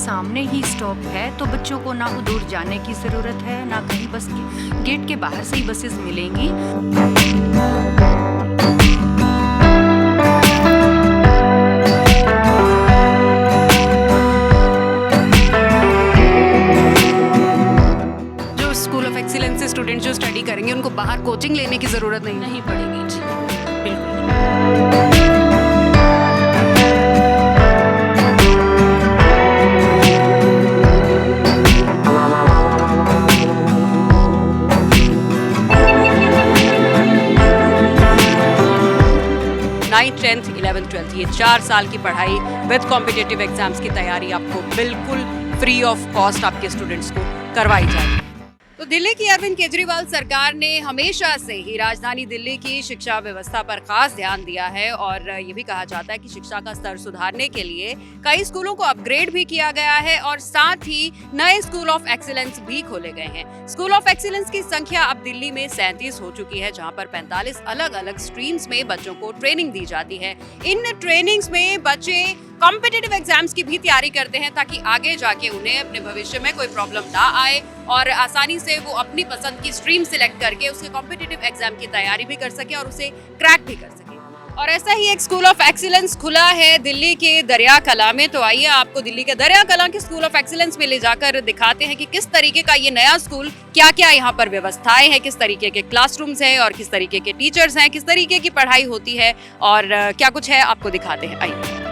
सामने ही स्टॉप है, तो बच्चों को ना दूर जाने की ज़रूरत है, ना कहीं बस गेट के बाहर से ही बसेस मिलेंगी। जो स्कूल ऑफ एक्सीलेंस से स्टूडेंट जो स्टडी करेंगे उनको बाहर कोचिंग लेने की ज़रूरत नहीं पड़ेगी जी, बिल्कुल। नाइन्थ, 10th, 11th, 12th ये 4 साल की पढ़ाई विद कॉम्पिटिटिव एग्जाम्स की तैयारी आपको बिल्कुल फ्री ऑफ कॉस्ट आपके स्टूडेंट्स को करवाई जाएगी। तो दिल्ली की अरविंद केजरीवाल सरकार ने हमेशा से ही राजधानी दिल्ली की शिक्षा व्यवस्था पर खास ध्यान दिया है और ये भी कहा जाता है कि शिक्षा का स्तर सुधारने के लिए कई स्कूलों को अपग्रेड भी किया गया है और साथ ही नए स्कूल ऑफ एक्सीलेंस भी खोले गए हैं। स्कूल ऑफ एक्सीलेंस की संख्या अब दिल्ली में 37 हो चुकी है, जहां पर 45 अलग अलग स्ट्रीम्स में बच्चों को ट्रेनिंग दी जाती है। इन ट्रेनिंग्स में बच्चे कॉम्पिटिटिव एग्जाम्स की भी तैयारी करते हैं ताकि आगे जाके उन्हें अपने भविष्य में कोई प्रॉब्लम ना आए और आसानी से वो अपनी पसंद की स्ट्रीम सिलेक्ट करके उसके कॉम्पिटिटिव एग्जाम की तैयारी भी कर सके और उसे क्रैक भी कर सके। और ऐसा ही एक स्कूल ऑफ एक्सीलेंस खुला है दिल्ली के दरिया कला में। तो आइए आपको दिल्ली के दरिया कला के स्कूल ऑफ एक्सीलेंस में ले जाकर दिखाते हैं कि किस तरीके का ये नया स्कूल, क्या क्या यहाँ पर व्यवस्थाएं हैं, किस तरीके के क्लासरूम्स हैं और किस तरीके के टीचर्स हैं, किस तरीके की पढ़ाई होती है और क्या कुछ है आपको दिखाते हैं। आइए।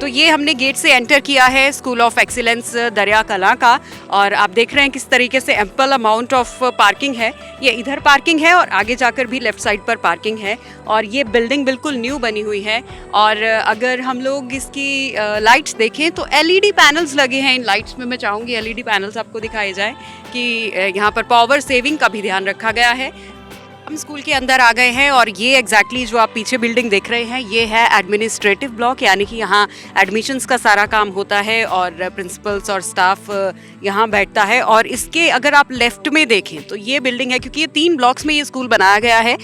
तो ये हमने गेट से एंटर किया है स्कूल ऑफ एक्सीलेंस दरिया कला का और आप देख रहे हैं किस तरीके से एम्पल अमाउंट ऑफ पार्किंग है। ये इधर पार्किंग है और आगे जाकर भी लेफ्ट साइड पर पार्किंग है और ये बिल्डिंग बिल्कुल न्यू बनी हुई है। और अगर हम लोग इसकी लाइट्स देखें तो एलईडी पैनल्स लगे हैं। इन लाइट्स में मैं चाहूँगी एलईडी पैनल्स आपको दिखाए जाए कि यहाँ पर पावर सेविंग का भी ध्यान रखा गया है। हम स्कूल के अंदर आ गए हैं और ये एग्जैक्टली जो आप पीछे बिल्डिंग देख रहे हैं ये है एडमिनिस्ट्रेटिव ब्लॉक, यानी कि यहाँ एडमिशन्स का सारा काम होता है और प्रिंसिपल्स और स्टाफ यहाँ बैठता है। और इसके अगर आप लेफ्ट में देखें तो ये बिल्डिंग है, क्योंकि ये 3 ब्लॉक्स में ये स्कूल बनाया गया है।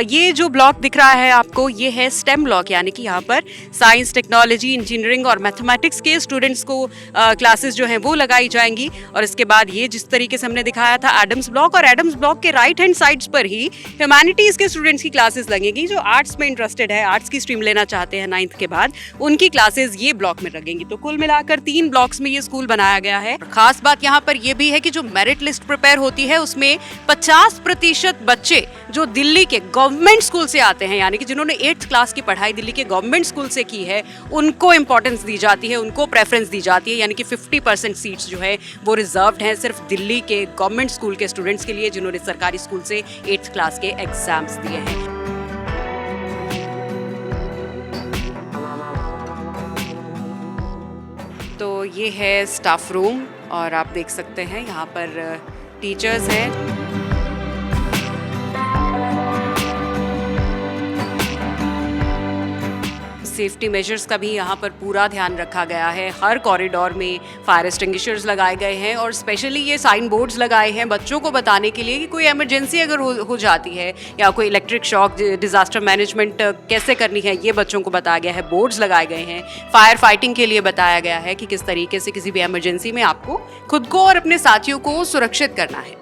ये जो ब्लॉक दिख रहा है आपको ये है स्टेम ब्लॉक, यानी कि यहाँ पर साइंस, टेक्नोलॉजी, इंजीनियरिंग और मैथमेटिक्स के स्टूडेंट्स को क्लासेस जो हैं वो लगाई जाएंगी। और इसके बाद ये जिस तरीके से हमने दिखाया था एडम्स ब्लॉक, और एडम्स ब्लॉक के राइट हैंड साइड्स पर ही ह्यूमैनिटीज़ के स्टूडेंट्स की क्लासेस लगेंगी। जो आर्ट्स में इंटरेस्टेड है, आर्ट्स की स्ट्रीम लेना चाहते हैं 9th के बाद, उनकी क्लासेस ये ब्लॉक में लगेंगी। तो कुल मिलाकर 3 ब्लॉक्स में ये स्कूल बनाया गया है। खास बात यहाँ पर यह भी है कि जो मेरिट लिस्ट प्रिपेयर होती है उसमें 50% बच्चे जो दिल्ली के गवर्नमेंट स्कूल से आते हैं, यानी कि जिन्होंने 8th क्लास की पढ़ाई दिल्ली के गवर्नमेंट स्कूल से की है, उनको इंपॉर्टेंस दी जाती है, उनको प्रेफरेंस दी जाती है। यानी कि 50% सीट्स जो है वो रिजर्व्ड हैं सिर्फ दिल्ली के गवर्नमेंट स्कूल के स्टूडेंट्स के लिए जिन्होंने सरकारी स्कूल से 8th क्लास के एग्जाम्स दिए हैं। तो ये है स्टाफ रूम और आप देख सकते हैं यहाँ पर टीचर्स हैं। सेफ्टी मेजर्स का भी यहाँ पर पूरा ध्यान रखा गया है। हर कॉरिडोर में फायर एक्सटिंग्विशर्स लगाए गए हैं और स्पेशली ये साइन बोर्ड्स लगाए हैं बच्चों को बताने के लिए कि कोई इमरजेंसी अगर हो जाती है या कोई इलेक्ट्रिक शॉक, डिजास्टर मैनेजमेंट कैसे करनी है, ये बच्चों को बताया गया है। बोर्ड्स लगाए गए हैं। फायर फाइटिंग के लिए बताया गया है कि किस तरीके से किसी भी इमरजेंसी में आपको खुद को और अपने साथियों को सुरक्षित करना है।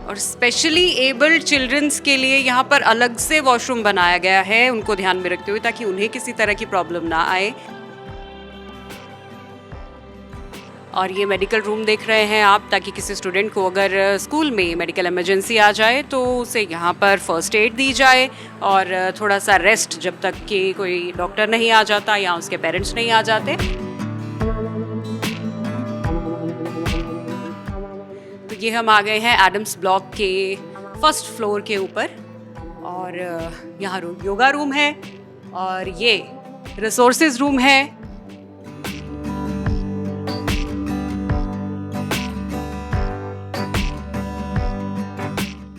और स्पेशली एबल्ड चिल्ड्रंस के लिए यहाँ पर अलग से वॉशरूम बनाया गया है, उनको ध्यान में रखते हुए, ताकि उन्हें किसी तरह की प्रॉब्लम ना आए। और ये मेडिकल रूम देख रहे हैं आप, ताकि किसी स्टूडेंट को अगर स्कूल में मेडिकल इमरजेंसी आ जाए तो उसे यहाँ पर फर्स्ट एड दी जाए और थोड़ा सा रेस्ट जब तक कि कोई डॉक्टर नहीं आ जाता या उसके पेरेंट्स नहीं आ जाते। ये हम आ गए हैं एडम्स ब्लॉक के फर्स्ट फ्लोर के ऊपर और यहाँ योगा रूम है और ये रिसोर्सेज रूम है।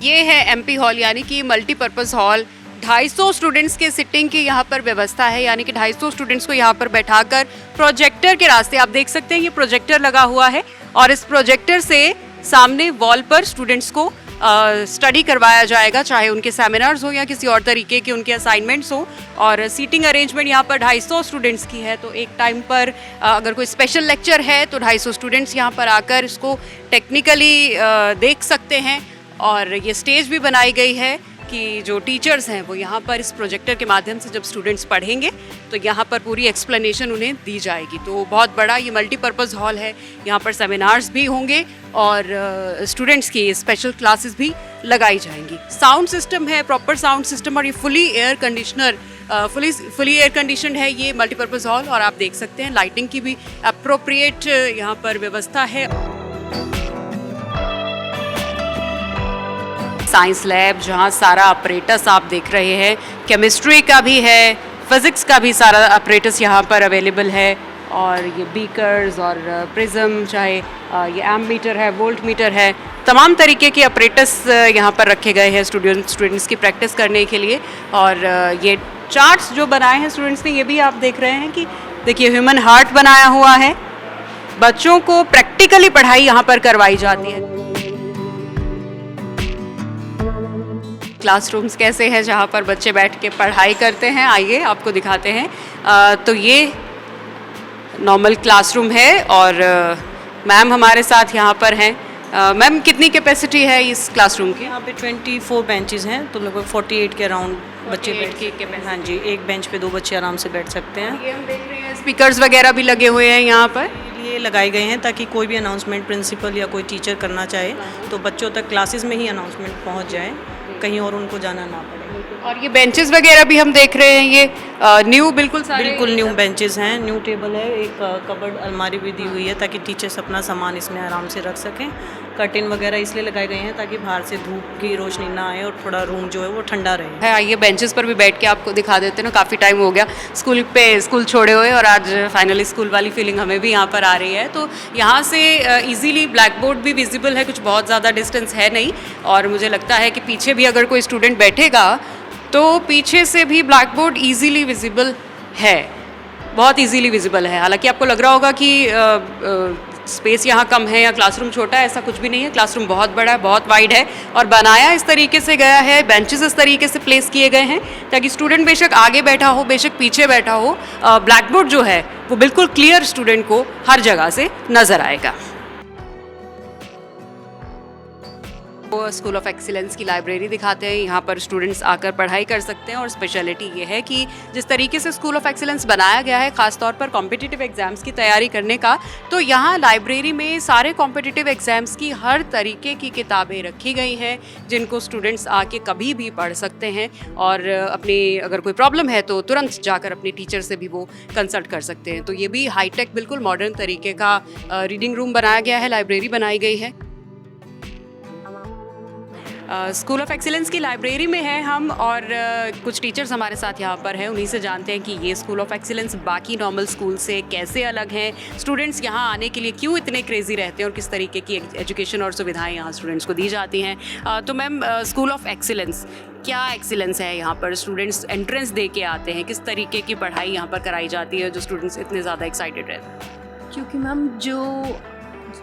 ये है एमपी हॉल, यानी कि मल्टीपर्पज़ हॉल। 250 स्टूडेंट्स के सिटिंग की यहाँ पर व्यवस्था है, यानी कि 250 स्टूडेंट्स को यहाँ पर बैठाकर प्रोजेक्टर के रास्ते, आप देख सकते हैं ये प्रोजेक्टर लगा हुआ है और इस प्रोजेक्टर से सामने वॉल पर स्टूडेंट्स को स्टडी करवाया जाएगा, चाहे उनके सेमिनार्स हो या किसी और तरीके के उनके असाइनमेंट्स हो। और सीटिंग अरेंजमेंट यहाँ पर 250 स्टूडेंट्स की है, तो एक टाइम पर अगर कोई स्पेशल लेक्चर है तो 250 स्टूडेंट्स यहाँ पर आकर इसको टेक्निकली देख सकते हैं। और ये स्टेज भी बनाई गई है कि जो टीचर्स हैं वो यहाँ पर इस प्रोजेक्टर के माध्यम से जब स्टूडेंट्स पढ़ेंगे तो यहाँ पर पूरी एक्सप्लेनेशन उन्हें दी जाएगी। तो बहुत बड़ा ये मल्टीपर्पज़ हॉल है, यहाँ पर सेमिनार्स भी होंगे और स्टूडेंट्स की स्पेशल क्लासेस भी लगाई जाएंगी। साउंड सिस्टम है, प्रॉपर साउंड सिस्टम, और ये फुली एयर एयर कंडीशनड है ये मल्टीपर्पज़ हॉल। और आप देख सकते हैं लाइटिंग की भी अप्रोप्रिएट यहाँ पर व्यवस्था है। साइंस लैब जहाँ सारा अपरेटस आप देख रहे हैं, केमिस्ट्री का भी है, फिज़िक्स का भी सारा अपरेटस यहाँ पर अवेलेबल है। और ये बीकर्स और प्रिज्म, चाहे ये एम्मीटर है, वोल्ट मीटर है, तमाम तरीके के अपरेटस यहाँ पर रखे गए हैं स्टूडेंट्स की प्रैक्टिस करने के लिए। और ये चार्ट्स जो बनाए हैं स्टूडेंट्स ने, ये भी आप देख रहे हैं कि देखिए ह्यूमन हार्ट बनाया हुआ है। बच्चों को प्रैक्टिकली पढ़ाई यहाँ पर करवाई जाती है। क्लासरूम्स कैसे हैं जहाँ पर बच्चे बैठ के पढ़ाई करते हैं, आइए आपको दिखाते हैं। तो ये नॉर्मल क्लासरूम है और मैम हमारे साथ यहाँ पर हैं। मैम कितनी कैपेसिटी है इस क्लासरूम की? यहाँ पे 24 बेंचेस हैं, तो लगभग 48 के अराउंड बच्चे बैठ। हाँ जी, एक बेंच पे 2 बच्चे आराम से बैठ सकते हैं। ये हम देख रहे हैं स्पीकर्स वगैरह भी लगे हुए हैं यहाँ पर, ये लगाए गए हैं ताकि कोई भी अनाउंसमेंट प्रिंसिपल या कोई टीचर करना चाहे तो बच्चों तक क्लासेस में ही अनाउंसमेंट पहुँच जाए, कहीं और उनको जाना ना पड़े। और ये बेंचेस वगैरह भी हम देख रहे हैं, ये न्यू बिल्कुल न्यू बेंचेस हैं, न्यू टेबल है, एक कबर्ड अलमारी भी दी हुई है ताकि टीचर्स अपना सामान इसमें आराम से रख सकें। कर्टेन वगैरह इसलिए लगाए गए हैं ताकि बाहर से धूप की रोशनी ना आए और थोड़ा रूम जो है वो ठंडा रहे। आइए बेंचेस पर भी बैठ के आपको दिखा देते हैं ना, काफ़ी टाइम हो गया स्कूल छोड़े हुए और आज फाइनली स्कूल वाली फीलिंग हमें भी यहाँ पर आ रही है। तो यहाँ से इजीली ब्लैक बोर्ड भी विजिबल है, कुछ बहुत ज़्यादा डिस्टेंस है नहीं। और मुझे लगता है कि पीछे भी अगर कोई स्टूडेंट बैठेगा तो पीछे से भी ब्लैक बोर्ड ईजीली विजिबल है, बहुत ईजीली विजिबल है। हालांकि आपको लग रहा होगा कि स्पेस यहाँ कम है या क्लासरूम छोटा है, ऐसा कुछ भी नहीं है। क्लासरूम बहुत बड़ा है, बहुत वाइड है और बनाया इस तरीके से गया है, बेंचेस इस तरीके से प्लेस किए गए हैं ताकि स्टूडेंट बेशक आगे बैठा हो, बेशक पीछे बैठा हो, ब्लैक बोर्ड जो है वो बिल्कुल क्लियर स्टूडेंट को हर जगह से नज़र आएगा। स्कूल ऑफ एक्सीलेंस की लाइब्रेरी दिखाते हैं, यहाँ पर स्टूडेंट्स आकर पढ़ाई कर सकते हैं। और स्पेशलिटी ये है कि जिस तरीके से स्कूल ऑफ एक्सीलेंस बनाया गया है ख़ास तौर पर कॉम्पिटिटिव एग्ज़ाम्स की तैयारी करने का, तो यहाँ लाइब्रेरी में सारे कॉम्पिटिटिव एग्ज़ाम्स की हर तरीके की किताबें रखी गई हैं जिनको स्टूडेंट्स आके कभी भी पढ़ सकते हैं। और अपनी अगर कोई प्रॉब्लम है तो तुरंत जाकर अपने टीचर से भी वो कंसल्ट कर सकते हैं। तो ये भी हाईटेक बिल्कुल मॉडर्न तरीके का रीडिंग रूम बनाया गया है, लाइब्रेरी बनाई गई है। स्कूल ऑफ एक्सीलेंस की लाइब्रेरी में है हम और कुछ टीचर्स हमारे साथ यहाँ पर हैं, उन्हीं से जानते हैं कि ये स्कूल ऑफ एक्सीलेंस बाकी नॉर्मल स्कूल से कैसे अलग हैं, स्टूडेंट्स यहाँ आने के लिए क्यों इतने क्रेजी रहते हैं और किस तरीके की एजुकेशन और सुविधाएं यहाँ स्टूडेंट्स को दी जाती हैं। तो मैम, स्कूल ऑफ एक्सीलेंस क्या एक्सीलेंस है यहाँ पर? स्टूडेंट्स एंट्रेंस दे के आते हैं, किस तरीके की पढ़ाई यहाँ पर कराई जाती है जो स्टूडेंट्स इतने ज़्यादा एक्साइटेड रहते हैं? क्योंकि मैम जो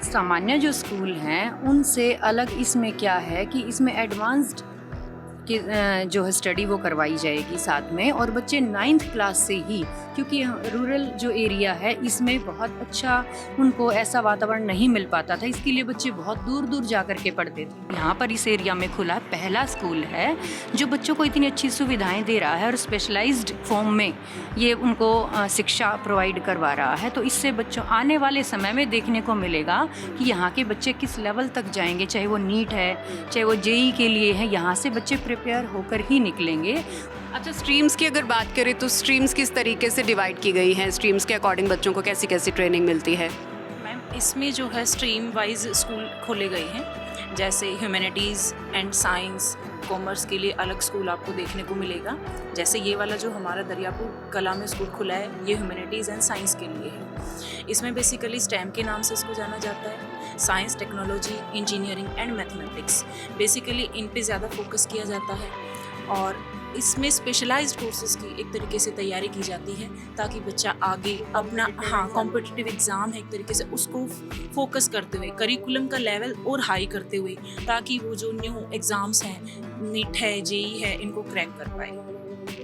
सामान्य जो स्कूल हैं उनसे अलग इसमें क्या है कि इसमें एडवांस्ड की जो है स्टडी वो करवाई जाएगी साथ में। और बच्चे 9th क्लास से ही, क्योंकि रूरल जो एरिया है इसमें बहुत अच्छा उनको ऐसा वातावरण नहीं मिल पाता था, इसके लिए बच्चे बहुत दूर दूर जा कर के पढ़ते थे। यहाँ पर इस एरिया में खुला पहला स्कूल है जो बच्चों को इतनी अच्छी सुविधाएं दे रहा है और स्पेशलाइज्ड फॉर्म में ये उनको शिक्षा प्रोवाइड करवा रहा है। तो इससे बच्चों आने वाले समय में देखने को मिलेगा कि यहाँ के बच्चे किस लेवल तक जाएंगे, चाहे वो नीट है, चाहे वो जेई के लिए है, यहाँ से बच्चे प्रिपेयर होकर ही निकलेंगे। अच्छा, स्ट्रीम्स की अगर बात करें तो स्ट्रीम्स किस तरीके से डिवाइड की गई हैं? स्ट्रीम्स के अकॉर्डिंग बच्चों को कैसी कैसी ट्रेनिंग मिलती है? मैम, इसमें जो है स्ट्रीम वाइज स्कूल खोले गए हैं, जैसे ह्यूमैनिटीज़ एंड साइंस, कॉमर्स के लिए अलग स्कूल आपको देखने को मिलेगा। जैसे ये वाला जो हमारा दरियापुर कला में स्कूल खुला है, ये ह्यूमैनिटीज़ एंड साइंस के लिए है। इसमें बेसिकली स्टेम के नाम से इसको जाना जाता है। Science, technology, engineering and mathematics, basically इन पे ज़्यादा फोकस किया जाता है। और इसमें स्पेशलाइज्ड कोर्सेज की एक तरीके से तैयारी की जाती है ताकि बच्चा आगे अपना कॉम्पिटिटिव एग्ज़ाम है एक तरीके से उसको फोकस करते हुए करिकुलम का लेवल और हाई करते हुए ताकि वो जो न्यू एग्ज़ाम्स हैं नीट है जेई है इनको क्रैक कर पाए।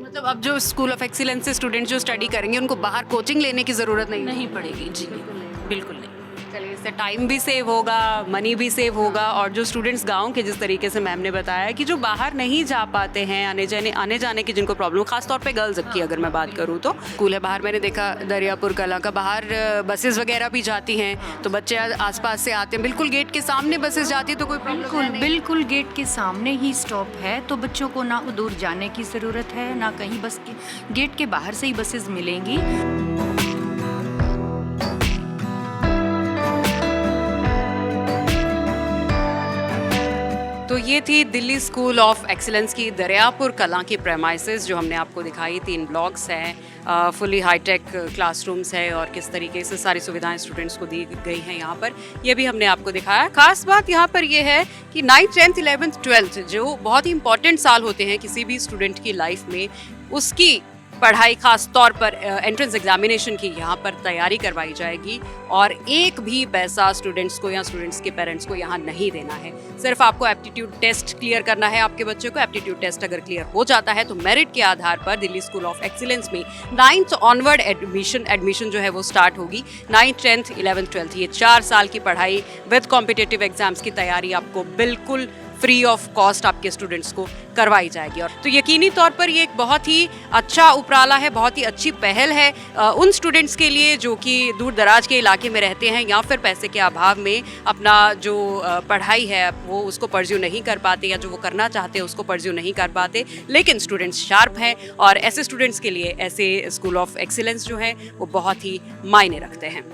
मतलब अब जो स्कूल ऑफ एक्सीलेंस से स्टूडेंट जो स्टडी करेंगे उनको बाहर कोचिंग लेने की ज़रूरत नहीं पड़ेगी जी, बिल्कुल नहीं। चलिए, इससे टाइम भी सेव होगा, मनी भी सेव होगा, और जो स्टूडेंट्स गांव के जिस तरीके से मैम ने बताया कि जो बाहर नहीं जा पाते हैं, आने जाने की जिनको प्रॉब्लम, खासतौर पे गर्ल्स की अगर मैं बात करूँ तो स्कूल है बाहर, मैंने देखा दरियापुर कला का बाहर बसेस वगैरह भी जाती हैं, तो बच्चे आसपास से आते हैं, बिल्कुल गेट के सामने बसेस जाती है तो कोई प्रॉब्लम बिल्कुल गेट के सामने ही स्टॉप है, तो बच्चों को ना दूर जाने की ज़रूरत है ना कहीं, बस गेट के बाहर से ही बसेस मिलेंगी। तो ये थी दिल्ली स्कूल ऑफ एक्सीलेंस की दरियापुर कला की प्रेमाइसेस जो हमने आपको दिखाई। 3 ब्लॉक्स हैं, फुली हाईटेक क्लासरूम्स है और किस तरीके से सारी सुविधाएं स्टूडेंट्स को दी गई हैं यहाँ पर, ये भी हमने आपको दिखाया। खास बात यहाँ पर ये है कि 9th 10th 11th 12th जो बहुत ही इंपॉर्टेंट साल होते हैं किसी भी स्टूडेंट की लाइफ में, उसकी पढ़ाई खास तौर पर एंट्रेंस एग्जामिनेशन की यहाँ पर तैयारी करवाई जाएगी और एक भी पैसा स्टूडेंट्स को या स्टूडेंट्स के पेरेंट्स को यहाँ नहीं देना है। सिर्फ आपको एप्टीट्यूड टेस्ट क्लियर करना है आपके बच्चे को। एप्टीट्यूड टेस्ट अगर क्लियर हो जाता है तो मेरिट के आधार पर दिल्ली स्कूल ऑफ एक्सीलेंस में 9th ऑनवर्ड एडमिशन जो है वो स्टार्ट होगी। 9th 10th 11th 12th ये 4 साल की पढ़ाई विद कॉम्पिटिटिव एग्जाम्स की तैयारी आपको बिल्कुल फ्री ऑफ कॉस्ट आपके स्टूडेंट्स को करवाई जाएगी। और तो यकीनी तौर पर ये एक बहुत ही अच्छा उपराला है, बहुत ही अच्छी पहल है उन स्टूडेंट्स के लिए जो कि दूर दराज के इलाके में रहते हैं या फिर पैसे के अभाव में अपना जो पढ़ाई है वो उसको परस्यू नहीं कर पाते या जो वो करना चाहते हैं उसको परस्यू नहीं कर पाते, लेकिन स्टूडेंट्स शार्प हैं और ऐसे स्टूडेंट्स के लिए ऐसे स्कूल ऑफ एक्सीलेंस जो है वो बहुत ही मायने रखते हैं।